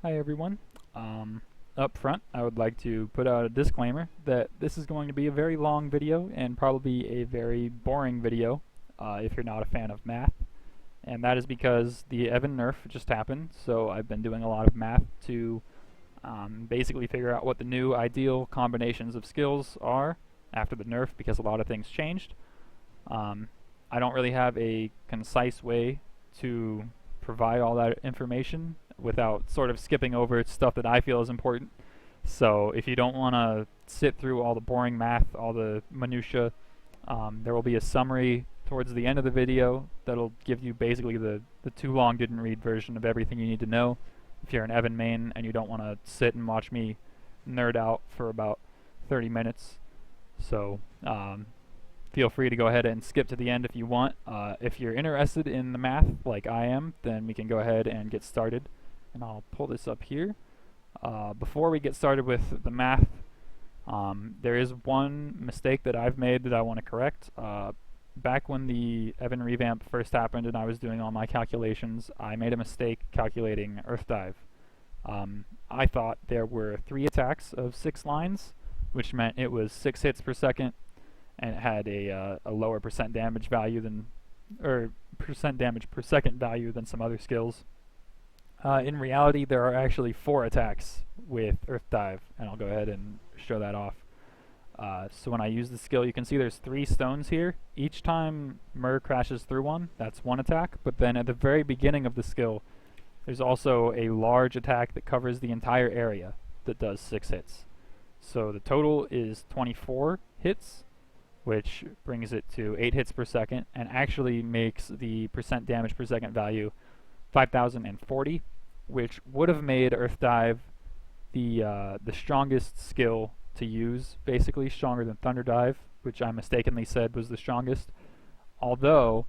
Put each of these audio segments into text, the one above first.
Hi everyone. Up front, I would like to put out a disclaimer that this is going to be a very long video and probably a very boring video if you're not a fan of math. And that is because the Evan Nerf just happened, so I've been doing a lot of math to basically figure out what the new ideal combinations of skills are after the Nerf because a lot of things changed. I don't really have a concise way to provide all that information without sort of skipping over stuff that I feel is important. So if you don't want to sit through all the boring math, all the minutia, there will be a summary towards the end of the video that'll give you basically the too long didn't read version of everything you need to know if you're an Evan main and you don't want to sit and watch me nerd out for about 30 minutes. So feel free to go ahead and skip to the end if you want. If you're interested in the math like I am, then we can go ahead and get started. And I'll pull this up here. Before we get started with the math, there is one mistake that I've made that I want to correct. Back when the Evan Revamp first happened and I was doing all my calculations, I made a mistake calculating Earth Dive. I thought there were 3 attacks of 6 lines, which meant it was 6 hits per second, and it had a lower percent damage value than, or percent damage per second value than some other skills. In reality, there are actually 4 attacks with Earth Dive, and I'll go ahead and show that off. So when I use the skill, you can see there's 3 stones here. Each time Mer crashes through one, that's 1 attack, but then at the very beginning of the skill, there's also a large attack that covers the entire area that does 6 hits. So the total is 24 hits, which brings it to 8 hits per second, and actually makes the percent damage per second value 5,040, which would have made Earth Dive the strongest skill to use, basically stronger than Thunder Dive, which I mistakenly said was the strongest. Although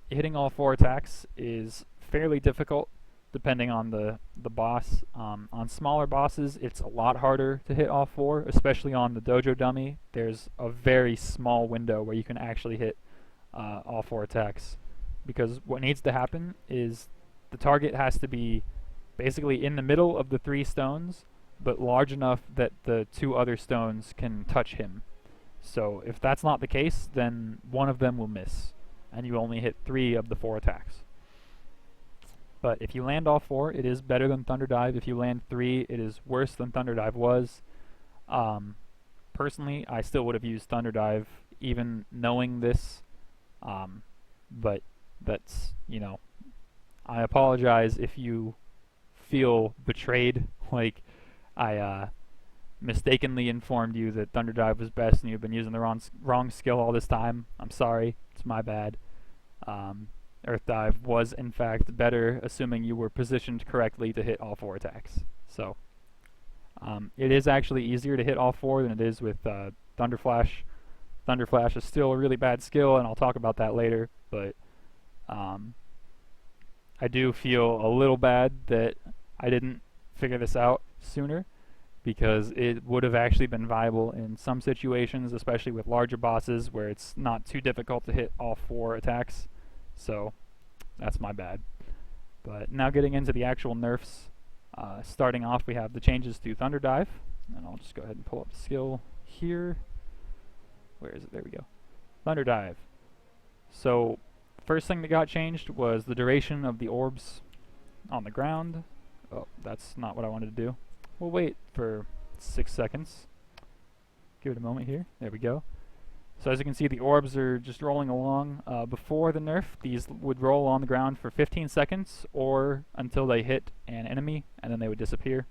hitting all 4 attacks is fairly difficult depending on the boss. On smaller bosses, it's a lot harder to hit all 4, especially on the dojo dummy. There's a very small window where you can actually hit all 4 attacks, because what needs to happen is the target has to be basically in the middle of the 3 stones, but large enough that the 2 other stones can touch him. So if that's not the case, then one of them will miss, and you only hit 3 of the 4 attacks. But if you land all 4, it is better than Thunder Dive. If you land 3, it is worse than Thunder Dive was. Personally, I still would have used Thunder Dive even knowing this, but that's, I apologize if you feel betrayed, like I mistakenly informed you that Thunder Dive was best and you've been using the wrong skill all this time. I'm sorry, it's my bad. Earth Dive was in fact better, assuming you were positioned correctly to hit all 4 attacks. So it is actually easier to hit all 4 than it is with Thunder Flash. Thunder Flash is still a really bad skill, and I'll talk about that later, but I do feel a little bad that I didn't figure this out sooner, because it would have actually been viable in some situations, especially with larger bosses where it's not too difficult to hit all 4 attacks. So that's my bad. But now getting into the actual nerfs, starting off we have the changes to Thunder Dive, and I'll just go ahead and pull up the skill here. Where is it? There we go. Thunder Dive. So first thing that got changed was the duration of the orbs on the ground. Oh, that's not what I wanted to do. We'll wait for 6 seconds. Give it a moment here. There we go. So as you can see, the orbs are just rolling along. Before the nerf, these would roll on the ground for 15 seconds or until they hit an enemy, and then they would disappear.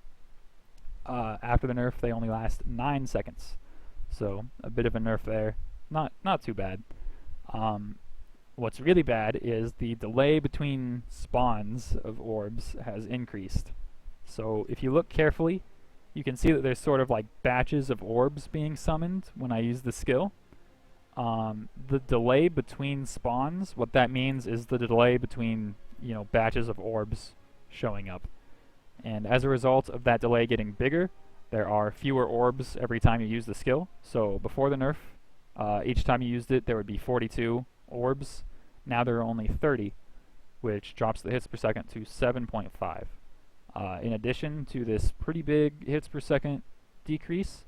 After the nerf, they only last 9 seconds. So a bit of a nerf there. Not too bad. What's really bad is the delay between spawns of orbs has increased. So if you look carefully, you can see that there's sort of like batches of orbs being summoned when I use the skill. The delay between spawns, what that means is the delay between, batches of orbs showing up. And as a result of that delay getting bigger, there are fewer orbs every time you use the skill. So before the nerf, each time you used it, there would be 42 orbs. Now there are only 30, which drops the hits per second to 7.5. In addition to this pretty big hits per second decrease,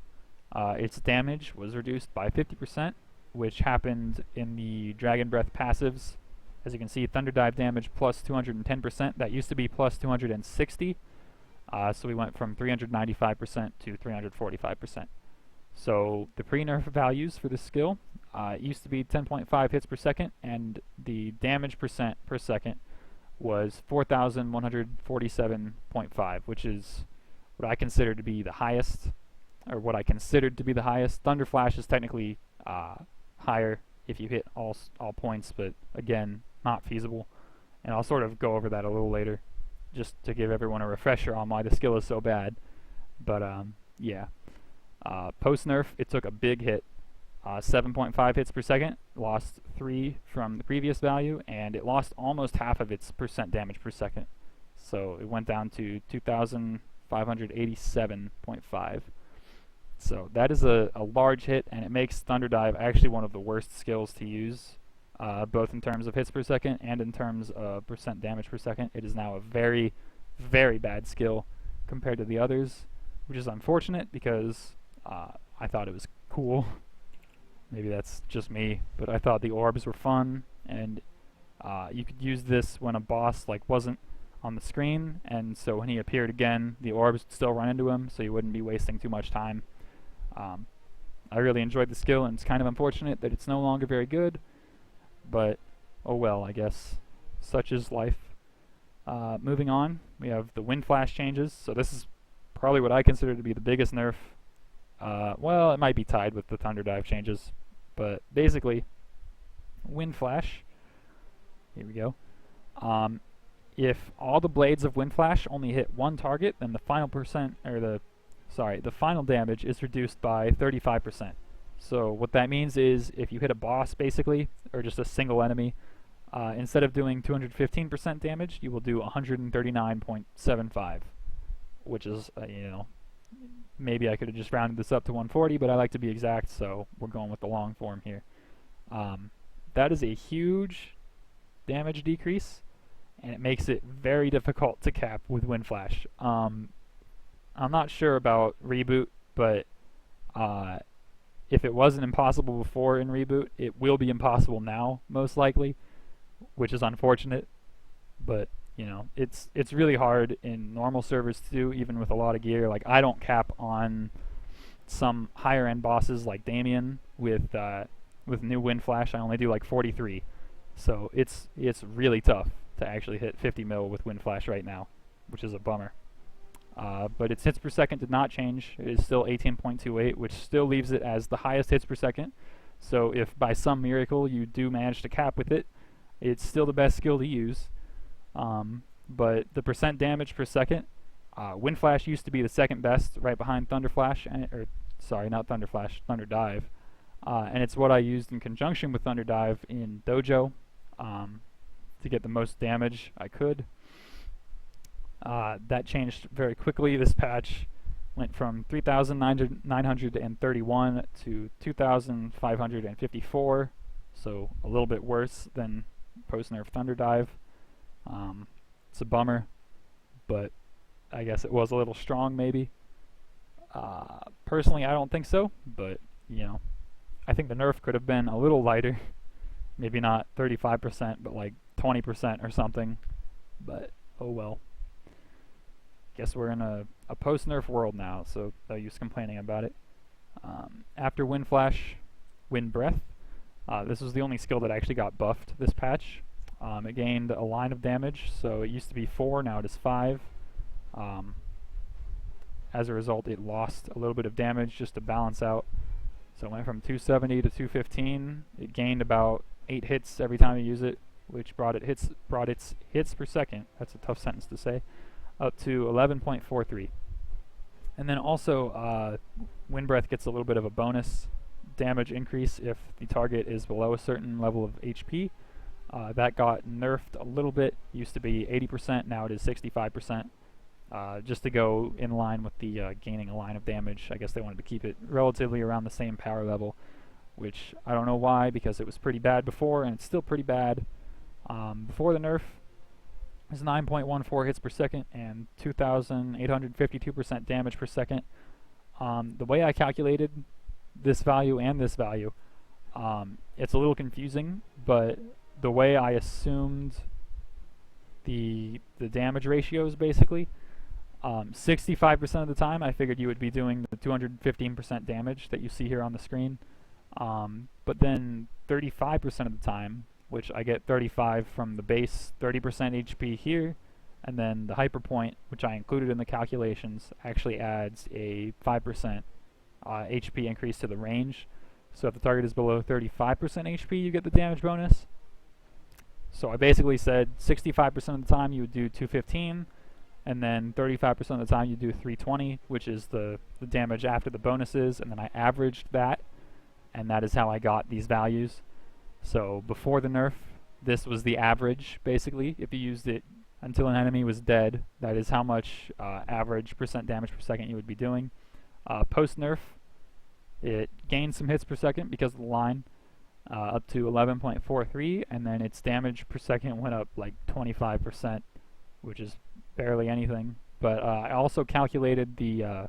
its damage was reduced by 50%, which happened in the Dragon Breath passives. As you can see, Thunder Dive damage plus 210%. That used to be plus 260. So we went from 395% to 345%. So the pre-nerf values for this skill used to be 10.5 hits per second, and the damage percent per second was 4,147.5, which is what I consider to be the highest, or what I considered to be the highest. Thunder Flash is technically higher if you hit all points, but again, not feasible. And I'll sort of go over that a little later, just to give everyone a refresher on why the skill is so bad. But yeah, post-nerf, it took a big hit. 7.5 hits per second, lost 3 from the previous value, and it lost almost half of its percent damage per second. So it went down to 2,587.5. So that is a large hit, and it makes Thunder Dive actually one of the worst skills to use, both in terms of hits per second and in terms of percent damage per second. It is now a very, very bad skill compared to the others, which is unfortunate because I thought it was cool. Maybe that's just me, but I thought the orbs were fun, and you could use this when a boss wasn't on the screen, and so when he appeared again, the orbs would still run into him, so you wouldn't be wasting too much time. I really enjoyed the skill, and it's kind of unfortunate that it's no longer very good, but oh well, I guess. Such is life. Moving on, we have the Wind Flash changes. So this is probably what I consider to be the biggest nerf. Well, it might be tied with the Thunder Dive changes, but basically, Wind Flash, here we go. If all the blades of Wind Flash only hit one target, then the final the final damage is reduced by 35%. So what that means is if you hit a boss, basically, or just a single enemy, instead of doing 215% damage, you will do 139.75, which is, maybe I could have just rounded this up to 140, but I like to be exact, so we're going with the long form here. That is a huge damage decrease, and it makes it very difficult to cap with Wind Flash. I'm not sure about Reboot, but if it wasn't impossible before in Reboot, it will be impossible now, most likely, which is unfortunate. But it's really hard in normal servers too, even with a lot of gear. Like, I don't cap on some higher end bosses like Damien with new Wind Flash. I only do 43. So it's really tough to actually hit 50 mil with Wind Flash right now, which is a bummer. But its hits per second did not change. It is still 18.28, which still leaves it as the highest hits per second. So if by some miracle you do manage to cap with it, it's still the best skill to use. But the percent damage per second, Wind Flash used to be the second best, right behind Thunder Flash, not Thunder Flash, Thunder Dive. And it's what I used in conjunction with Thunder Dive in Dojo to get the most damage I could. That changed very quickly. This patch went from 3,931 to 2,554, so a little bit worse than post-nerf Thunder Dive. It's a bummer, but I guess it was a little strong maybe. Personally, I don't think so, but I think the nerf could have been a little lighter. Maybe not 35%, but 20% or something. But oh well. Guess we're in a post-nerf world now, so no use complaining about it. After Wind Flash, Wind Breath. This was the only skill that actually got buffed this patch. It gained a line of damage, so it used to be 4, now it is 5. As a result, it lost a little bit of damage just to balance out. So it went from 270 to 215. It gained about 8 hits every time you use it, which brought its hits per second, that's a tough sentence to say, up to 11.43. And then also, Wind Breath gets a little bit of a bonus damage increase if the target is below a certain level of HP. That got nerfed a little bit. Used to be 80%, now it is 65%. Just to go in line with the gaining a line of damage. I guess they wanted to keep it relatively around the same power level, which I don't know why, because it was pretty bad before, and it's still pretty bad. Before the nerf, is 9.14 hits per second and 2,852% damage per second. The way I calculated this value and this value, it's a little confusing, but the way I assumed the damage ratios, basically, 65% of the time I figured you would be doing the 215% damage that you see here on the screen, but then 35% of the time, which I get 35 from the base 30% HP here, and then the hyper point, which I included in the calculations, actually adds a 5% HP increase to the range. So if the target is below 35% HP, you get the damage bonus. So I basically said 65% of the time you would do 215, and then 35% of the time you do 320, which is the damage after the bonuses, and then I averaged that, and that is how I got these values. So before the nerf, this was the average, basically. If you used it until an enemy was dead, that is how much average percent damage per second you would be doing. Post nerf, it gained some hits per second because of the line, up to 11.43, and then its damage per second went up like 25%, which is barely anything. But I also calculated the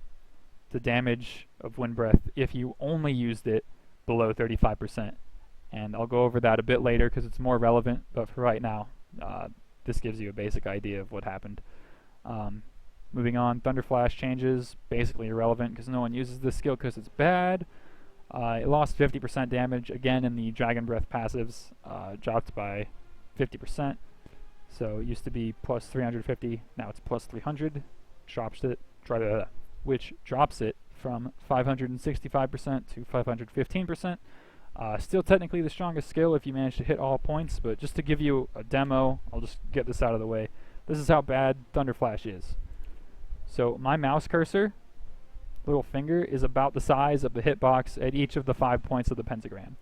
damage of wind breath if you only used it below 35%. And I'll go over that a bit later because it's more relevant, but for right now, this gives you a basic idea of what happened. Moving on, Thunder Flash changes, basically irrelevant because no one uses this skill because it's bad. It lost 50% damage, again in the Dragon Breath passives, dropped by 50%. So it used to be plus 350, now it's plus 300, which drops it from 565% to 515%. Still technically the strongest skill if you manage to hit all points, but just to give you a demo, I'll just get this out of the way. This is how bad Thunder Flash is. So my mouse cursor, little finger, is about the size of the hitbox at each of the 5 points of the pentagram.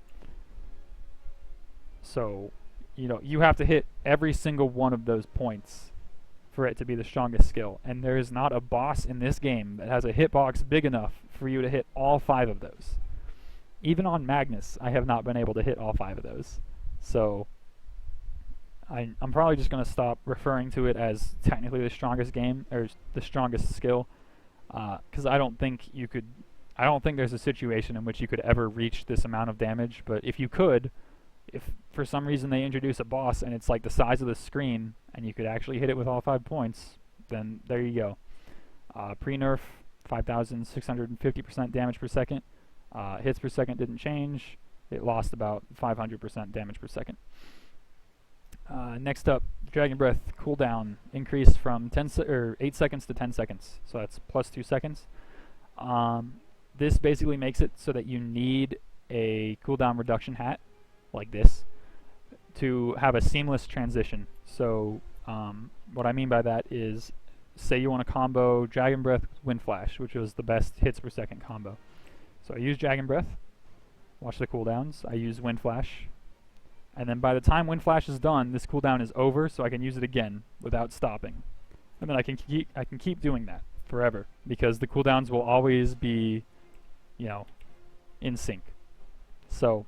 So, you know, you have to hit every single one of those points for it to be the strongest skill. And there is not a boss in this game that has a hitbox big enough for you to hit all 5 of those. Even on Magnus, I have not been able to hit all 5 of those. So I'm probably just going to stop referring to it as technically the strongest game, or the strongest skill, because I don't think there's a situation in which you could ever reach this amount of damage. But if you could, if for some reason they introduce a boss and it's like the size of the screen and you could actually hit it with all 5 points, then there you go. Pre-nerf, 5,650% damage per second. Hits per second didn't change. It lost about 500% damage per second. Next up, Dragon Breath cooldown increased from 8 seconds to 10 seconds. So that's plus 2 seconds. This basically makes it so that you need a cooldown reduction hat, like this, to have a seamless transition. So what I mean by that is, say you want to combo Dragon Breath with Wind Flash, which was the best hits per second combo. So I use Dragon Breath, watch the cooldowns, I use Wind Flash, and then by the time Wind Flash is done, this cooldown is over, so I can use it again without stopping. And then I can keep doing that forever, because the cooldowns will always be, you know, in sync. So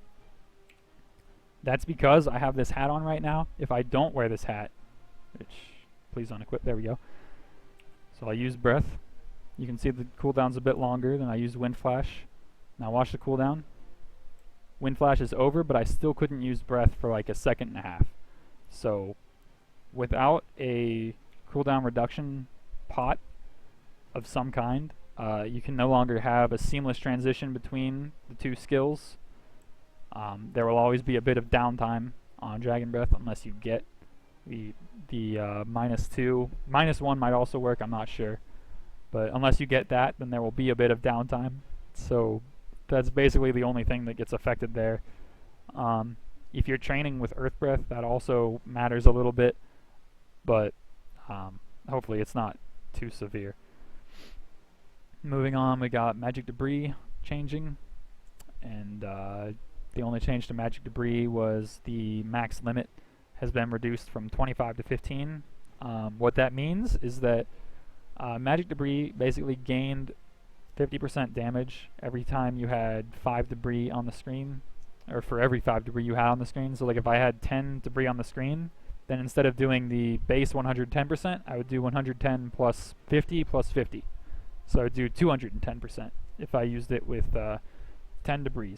that's because I have this hat on right now. If I don't wear this hat, which, please unequip, there we go. So I'll use Breath. You can see the cooldown's a bit longer than I use Wind Flash. Now watch the cooldown. Wind Flash is over, but I still couldn't use Breath for like a second and a half. So without a cooldown reduction pot of some kind, you can no longer have a seamless transition between the two skills. There will always be a bit of downtime on Dragon Breath unless you get the -2. -1 might also work, I'm not sure. But unless you get that, then there will be a bit of downtime. So that's basically the only thing that gets affected there. If you're training with Earth Breath, that also matters a little bit, but hopefully it's not too severe. Moving on, we got Magic Debris changing, and the only change to Magic Debris was the max limit has been reduced from 25 to 15. What that means is that Magic Debris basically gained 50% damage every time you had 5 debris on the screen, or for every 5 debris you had on the screen. So like if I had 10 debris on the screen, then instead of doing the base 110%, I would do 110 plus 50 plus 50. So I would do 210% if I used it with 10 debris.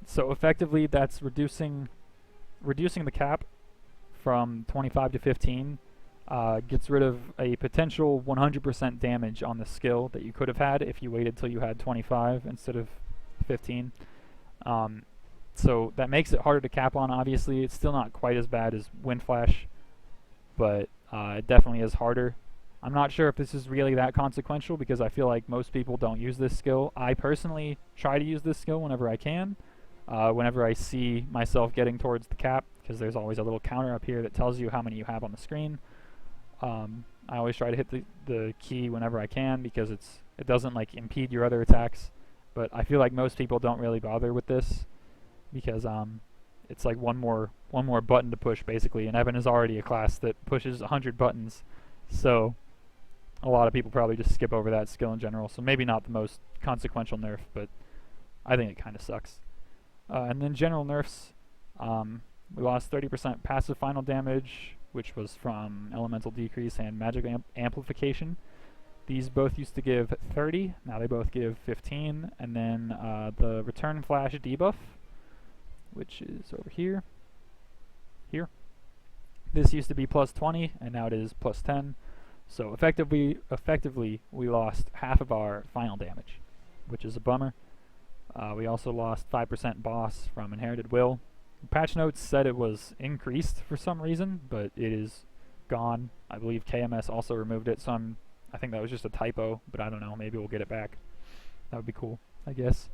So effectively, that's reducing the cap from 25 to 15. Gets rid of a potential 100% damage on the skill that you could have had if you waited till you had 25 instead of 15. So that makes it harder to cap on. Obviously, it's still not quite as bad as Wind Flash, but it definitely is harder. I'm not sure if this is really that consequential because I feel like most people don't use this skill. I personally try to use this skill whenever I can, whenever I see myself getting towards the cap, because there's always a little counter up here that tells you how many you have on the screen. I always try to hit the key whenever I can because it doesn't like impede your other attacks. But I feel like most people don't really bother with this because it's like one more button to push basically, and Evan is already a class that pushes 100 buttons, so a lot of people probably just skip over that skill in general. So maybe not the most consequential nerf, but I think it kind of sucks. And then general nerfs, we lost 30% passive final damage, which was from elemental decrease and magic amplification. These both used to give 30, now they both give 15, and then the return flash debuff, which is over here. This used to be plus 20, and now it is plus 10. So effectively, we lost half of our final damage, which is a bummer. We also lost 5% boss from Inherited Will. Patch notes said it was increased for some reason, but it is gone. I believe KMS also removed it, so I think that was just a typo, but I don't know, maybe we'll get it back. That would be cool, I guess.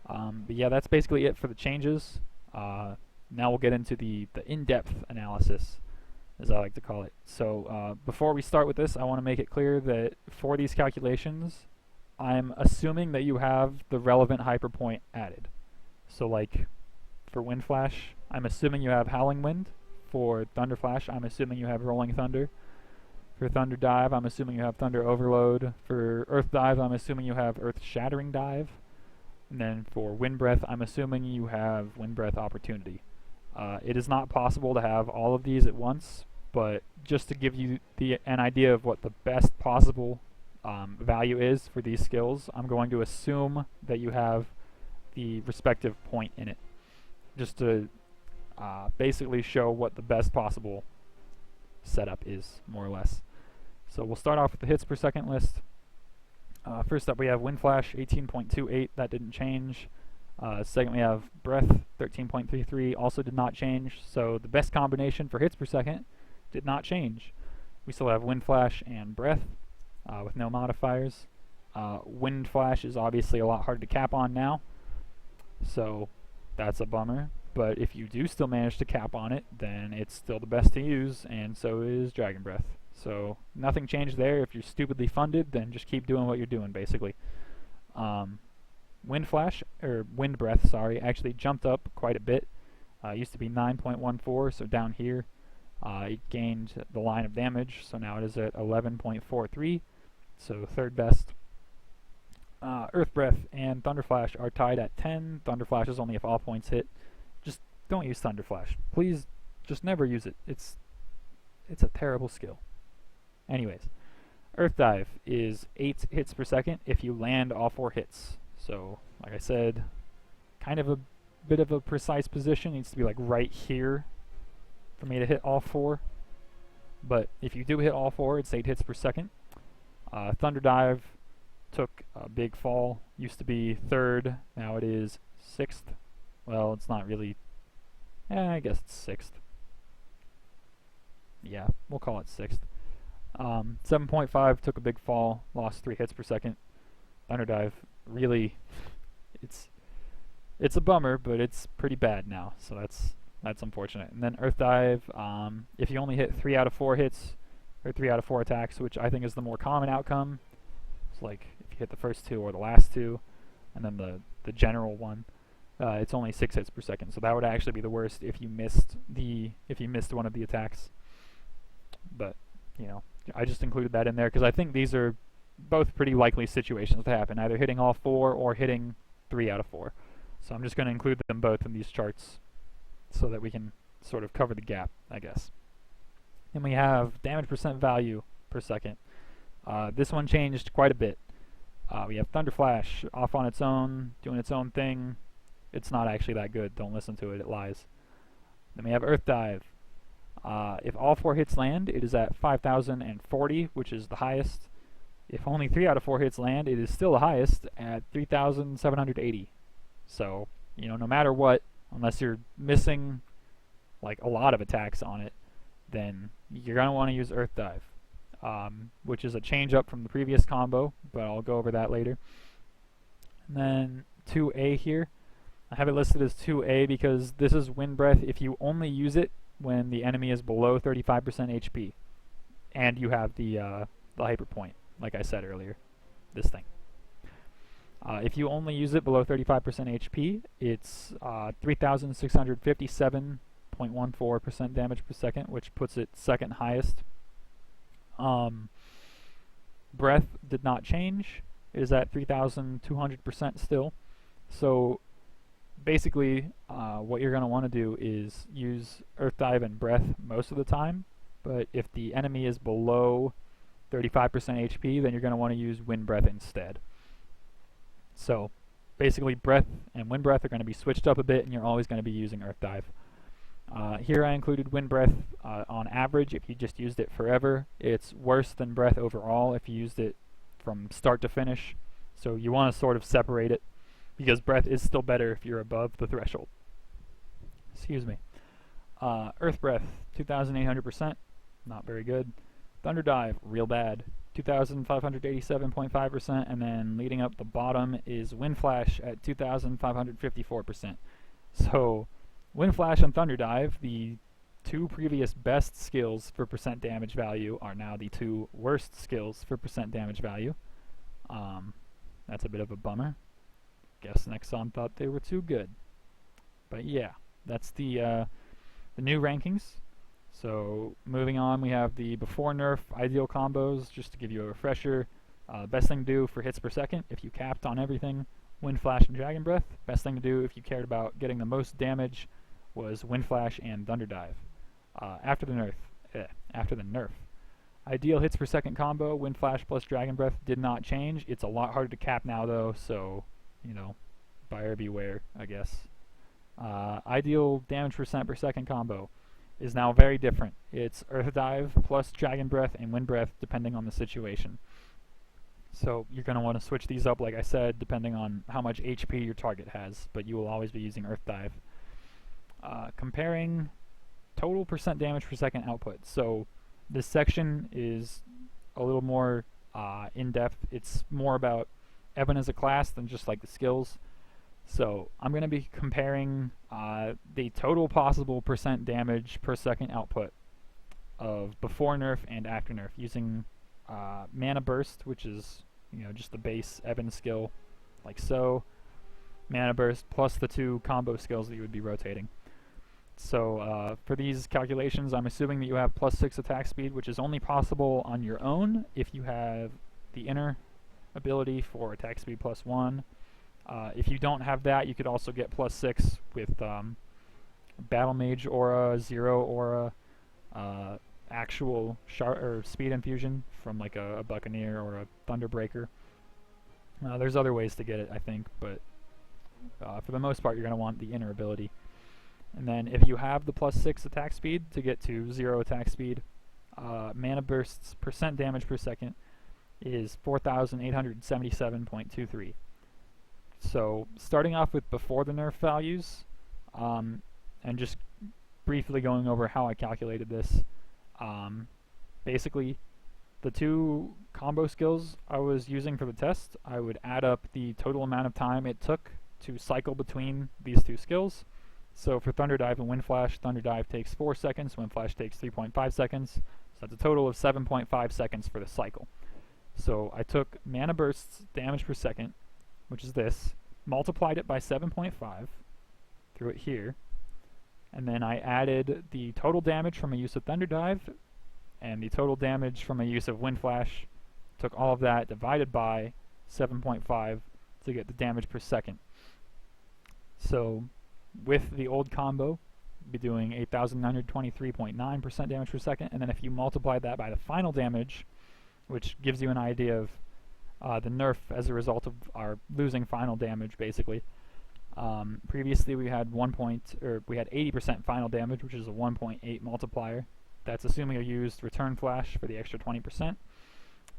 But yeah, that's basically it for the changes. Now we'll get into the in-depth analysis, as I like to call it. So before we start with this, I want to make it clear that for these calculations, I'm assuming that you have the relevant hyper point added. So like for Wind Flash, I'm assuming you have Howling Wind. For Thunder Flash, I'm assuming you have Rolling Thunder. For Thunder Dive, I'm assuming you have Thunder Overload. For Earth Dive, I'm assuming you have Earth Shattering Dive. And then for Wind Breath, I'm assuming you have Wind Breath Opportunity. It is not possible to have all of these at once, but just to give you an idea of what the best possible value is for these skills, I'm going to assume that you have the respective point in it, just to basically show what the best possible setup is, more or less. So we'll start off with the hits per second list. First up we have Wind Flash, 18.28, that didn't change. Second we have Breath, 13.33, also did not change. So the best combination for hits per second did not change. We still have Wind Flash and Breath with no modifiers. Wind Flash is obviously a lot harder to cap on now, so that's a bummer. But if you do still manage to cap on it, then it's still the best to use, and so is Dragon Breath. So nothing changed there. If you're stupidly funded, then just keep doing what you're doing, basically. Wind Breath, actually jumped up quite a bit. It used to be 9.14, so down here it gained the line of damage, so now it is at 11.43, so third best. Earth Breath and Thunder Flash are tied at 10. Thunder Flash is only if all points hit. Just don't use Thunder Flash. Please, just never use it. It's a terrible skill. Anyways, Earth Dive is 8 hits per second if you land all 4 hits. So, like I said, kind of a bit of a precise position. Needs to be like right here for me to hit all 4. But if you do hit all 4, it's 8 hits per second. Thunder Dive took a big fall. Used to be 3rd, now it is 6th. Well, it's not really... I guess it's 6th. Yeah, we'll call it 6th. 7.5 took a big fall, lost 3 hits per second. Thunder Dive, really, it's a bummer, but it's pretty bad now, so that's unfortunate. And then Earth Dive, if you only hit 3 out of 4 hits, or 3 out of 4 attacks, which I think is the more common outcome, it's like if you hit the first 2 or the last 2, and then the general one, it's only 6 hits per second, so that would actually be the worst if you missed one of the attacks. But you know, I just included that in there because I think these are both pretty likely situations to happen, either hitting all 4 or hitting 3 out of 4. So I'm just going to include them both in these charts so that we can sort of cover the gap, I guess. Then we have damage percent value per second. This one changed quite a bit. We have Thunder Flash off on its own, doing its own thing. It's not actually that good. Don't listen to it. It lies. Then we have Earth Dive. If all 4 hits land, it is at 5,040, which is the highest. If only 3 out of 4 hits land, it is still the highest at 3,780. So, you know, no matter what, unless you're missing like a lot of attacks on it, then you're going to want to use Earth Dive, which is a change up from the previous combo, but I'll go over that later. And then 2A here. I have it listed as 2A because this is Wind Breath if you only use it when the enemy is below 35% HP and you have the hyper point, like I said earlier, this thing. If you only use it below 35% HP, it's 3,657.14% damage per second, which puts it second highest. Breath did not change. It is at 3,200% still. So basically, what you're going to want to do is use Earth Dive and Breath most of the time, but if the enemy is below 35% HP, then you're going to want to use Wind Breath instead. So basically, Breath and Wind Breath are going to be switched up a bit, and you're always going to be using Earth Dive. Here I included Wind Breath on average. If you just used it forever, it's worse than Breath overall if you used it from start to finish. So you want to sort of separate it, because Breath is still better if you're above the threshold. Excuse me. Earth Breath, 2,800%, not very good. Thunder Dive, real bad, 2,587.5%, and then leading up the bottom is Wind Flash at 2,554%. So Wind Flash and Thunder Dive, the 2 previous best skills for percent damage value, are now the 2 worst skills for percent damage value. That's a bit of a bummer. Guess Nexon thought they were too good. But yeah, that's the new rankings. So moving on, we have the before nerf ideal combos. Just to give you a refresher, best thing to do for hits per second if you capped on everything, Wind Flash and Dragon Breath. Best thing to do if you cared about getting the most damage was Wind Flash and Thunder Dive. After the nerf, ideal hits per second combo, Wind Flash plus Dragon Breath did not change. It's a lot harder to cap now though, so you know, buyer beware, I guess. Ideal damage percent per second combo is now very different. It's Earth Dive plus Dragon Breath and Wind Breath depending on the situation. So you're going to want to switch these up, like I said, depending on how much HP your target has, but you will always be using Earth Dive. Comparing total percent damage per second output. So this section is a little more in-depth. It's more about Evan as a class than just like the skills. So I'm going to be comparing the total possible percent damage per second output of before nerf and after nerf using Mana Burst, which is, you know, just the base Evan skill, like so. Mana Burst plus the 2 combo skills that you would be rotating. So for these calculations, I'm assuming that you have +6 attack speed, which is only possible on your own if you have the inner ability for attack speed +1. If you don't have that, you could also get +6 with Battle Mage Aura, Zero Aura, actual speed infusion from like a Buccaneer or a Thunderbreaker. There's other ways to get it, I think, but for the most part, you're going to want the inner ability. And then if you have the +6 attack speed to get to 0 attack speed, Mana Burst's percent damage per second is 4,877.23. So starting off with before the nerf values, and just briefly going over how I calculated this, basically the 2 combo skills I was using for the test, I would add up the total amount of time it took to cycle between these 2 skills. So for Thunder Dive and Wind Flash, Thunder Dive takes 4 seconds, Wind Flash takes 3.5 seconds, so that's a total of 7.5 seconds for the cycle. So I took Mana Burst's damage per second, which is this, multiplied it by 7.5, threw it here, and then I added the total damage from a use of Thunder Dive and the total damage from a use of Wind Flash, took all of that, divided by 7.5 to get the damage per second. So with the old combo, be doing 8,923.9% damage per second, and then if you multiply that by the final damage, which gives you an idea of the nerf as a result of our losing final damage, basically. Previously we had 80% final damage, which is a 1.8 multiplier. That's assuming you used return flash for the extra 20%,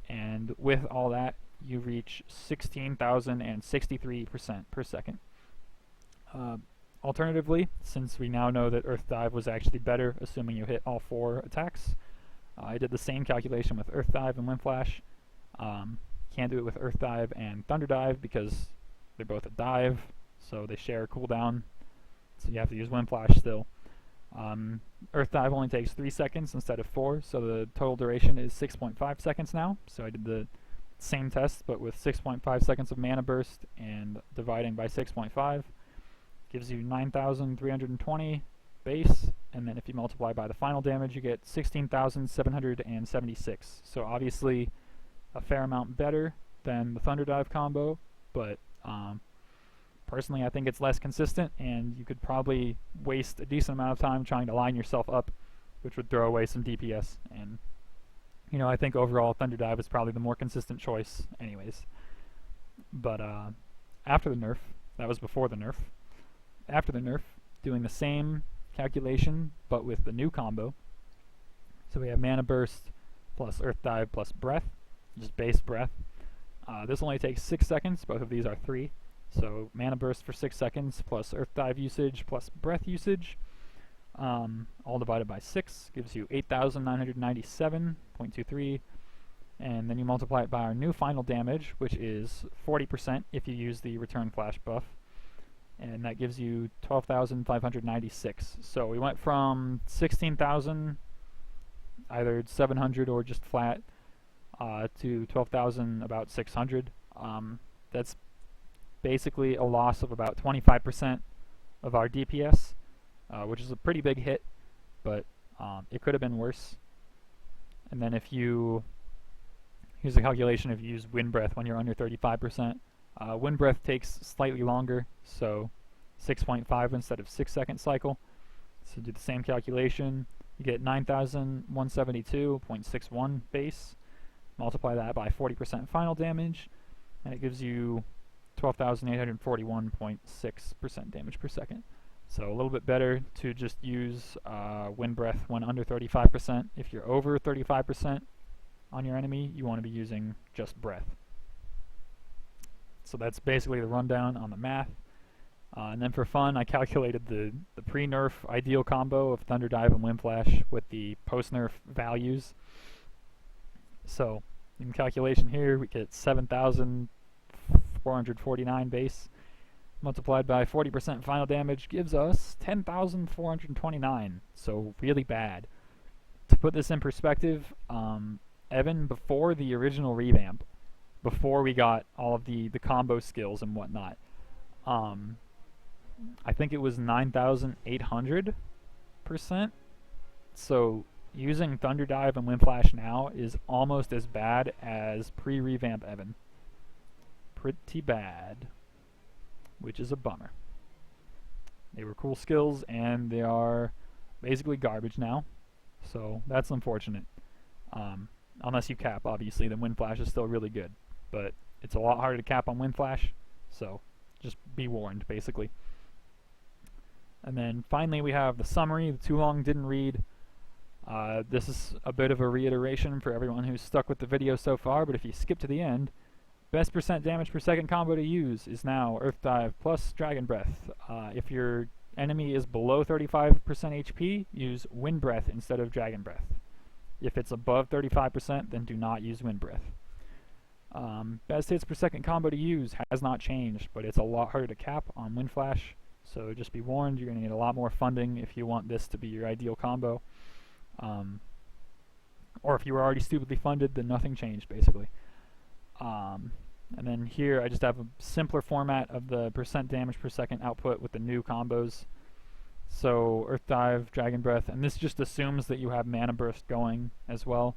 and with all that, you reach 16,063% per second. Alternatively, since we now know that Earth Dive was actually better, assuming you hit all 4 attacks, I did the same calculation with Earth Dive and Wind Flash. Can't do it with Earth Dive and Thunder Dive because they're both a dive, so they share a cooldown, so you have to use Wind Flash still. Earth Dive only takes 3 seconds instead of 4, so the total duration is 6.5 seconds now. So I did the same test, but with 6.5 seconds of mana burst and dividing by 6.5 gives you 9,320 base, and then if you multiply by the final damage, you get 16,776. So obviously a fair amount better than the Thunder Dive combo, but personally I think it's less consistent, and you could probably waste a decent amount of time trying to line yourself up, which would throw away some DPS. And you know, I think overall Thunder Dive is probably the more consistent choice anyways. But after the nerf, that was before the nerf, after the nerf, doing the same calculation but with the new combo. So we have Mana Burst plus Earth Dive plus Breath, just base Breath. This only takes 6 seconds, both of these are 3. So Mana Burst for 6 seconds plus Earth Dive usage plus Breath usage, all divided by 6 gives you 8,997.23, and then you multiply it by our new final damage, which is 40% if you use the Return Flash buff, and that gives you 12,596. So we went from 16,000, either 700 or just flat, to 12,000 about 600. That's basically a loss of about 25% of our DPS, which is a pretty big hit, but it could have been worse. And then if you here's a calculation if you use Wind Breath when you're under 35%. Wind Breath takes slightly longer, so 6.5 instead of 6 second cycle. So do the same calculation, you get 9,172.61 base, multiply that by 40% final damage, and it gives you 12,841.6% damage per second. So a little bit better to just use Wind Breath when under 35%. If you're over 35% on your enemy, you want to be using just Breath. So that's basically the rundown on the math. And then for fun, I calculated the pre-nerf ideal combo of Thunder Dive and Wind Flash with the post-nerf values. So in calculation here, we get 7,449 base, multiplied by 40% final damage gives us 10,429, so really bad. To put this in perspective, Evan, before the original revamp, before we got all of the combo skills and whatnot, I think it was 9,800%. So using Thunder Dive and Wind Flash now is almost as bad as pre-revamp Evan. Pretty bad, which is a bummer. They were cool skills and they are basically garbage now, so that's unfortunate. Unless you cap, obviously, then Wind Flash is still really good, but it's a lot harder to cap on Wind Flash, so just be warned, basically. And then finally we have the summary. The too long didn't read. This is a bit of a reiteration for everyone who's stuck with the video so far, but if you skip to the end, best % damage per second combo to use is now Earth Dive plus Dragon Breath. If your enemy is below 35% HP, use Wind Breath instead of Dragon Breath. If it's above 35%, then do not use Wind Breath. Best hits per second combo to use has not changed, but it's a lot harder to cap on Wind Flash, so just be warned, you're going to need a lot more funding if you want this to be your ideal combo. Or if you were already stupidly funded, then nothing changed, basically. And then here I just have a simpler format of the % damage per second output with the new combos. So Earth Dive, Dragon Breath, and this just assumes that you have Mana Burst going as well.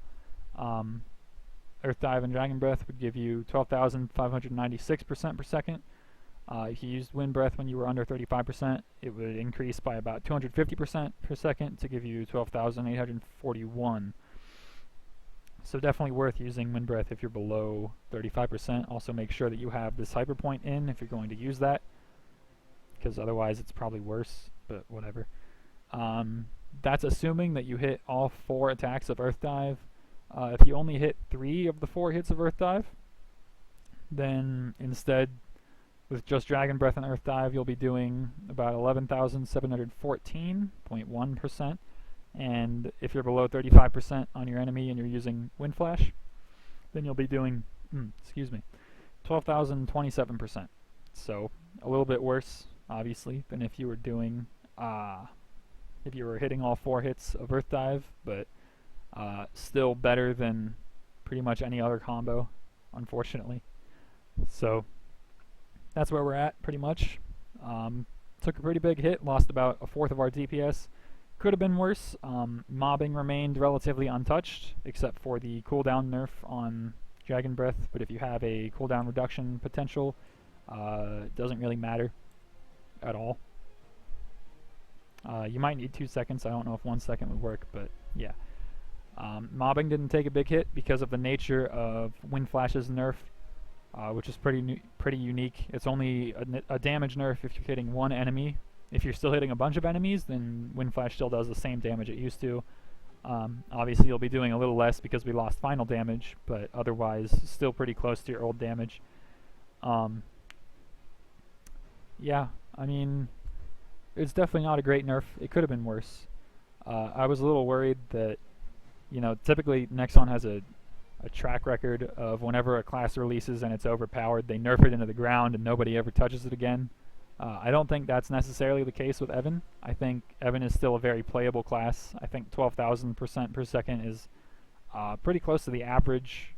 Earth Dive and Dragon Breath would give you 12,596% per second. If you used wind breath when you were under 35%, it would increase by about 250% per second to give you 12,841. So definitely worth using wind breath if you're below 35%. Also make sure that you have this hyper point in if you're going to use that, because otherwise it's probably worse, but whatever. That's assuming that you hit all 4 attacks of Earth Dive. If you only hit 3 of the 4 hits of Earth Dive, then instead, with just Dragon Breath and Earth Dive, you'll be doing about 11,714.1%. And if you're below 35% on your enemy and you're using Wind Flash, then you'll be doing, 12,027%. So a little bit worse, obviously, than if you were doing, if you were hitting all 4 hits of Earth Dive, but still better than pretty much any other combo, unfortunately. So that's where we're at, pretty much. Took a pretty big hit, lost about a fourth of our DPS. Could have been worse. Mobbing remained relatively untouched, except for the cooldown nerf on Dragon Breath, but if you have a cooldown reduction potential, it doesn't really matter at all. You might need 2 seconds. I don't know if 1 second would work, but yeah. Mobbing didn't take a big hit because of the nature of Wind Flash's nerf, which is pretty unique. It's only a damage nerf if you're hitting 1 enemy. If you're still hitting a bunch of enemies, then Wind Flash still does the same damage it used to. Obviously you'll be doing a little less because we lost final damage, but otherwise still pretty close to your old damage. Yeah, I mean, it's definitely not a great nerf. It could have been worse. I was a little worried that, typically Nexon has a track record of whenever a class releases and it's overpowered, they nerf it into the ground and nobody ever touches it again. I don't think that's necessarily the case with Evan. I think Evan is still a very playable class. I think 12,000% per second is pretty close to the average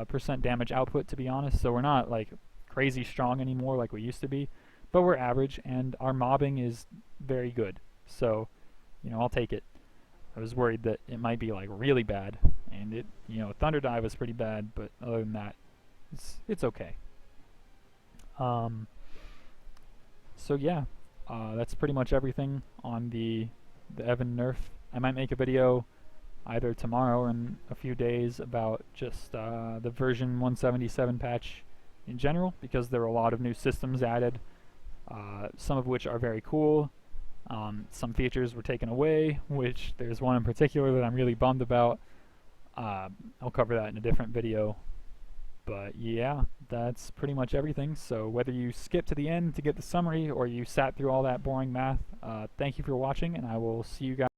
percent damage output, to be honest. So we're not like crazy strong anymore like we used to be, but we're average, and our mobbing is very good. So, I'll take it. I was worried that it might be like really bad, and it, Thunder Dive is pretty bad, but other than that, it's okay. So yeah, that's pretty much everything on the Evan nerf. I might make a video either tomorrow or in a few days about just the version 177 patch in general, because there are a lot of new systems added, some of which are very cool. Some features were taken away, which there's one in particular that I'm really bummed about. I'll cover that in a different video. But yeah, that's pretty much everything. So whether you skip to the end to get the summary or you sat through all that boring math, thank you for watching, and I will see you guys.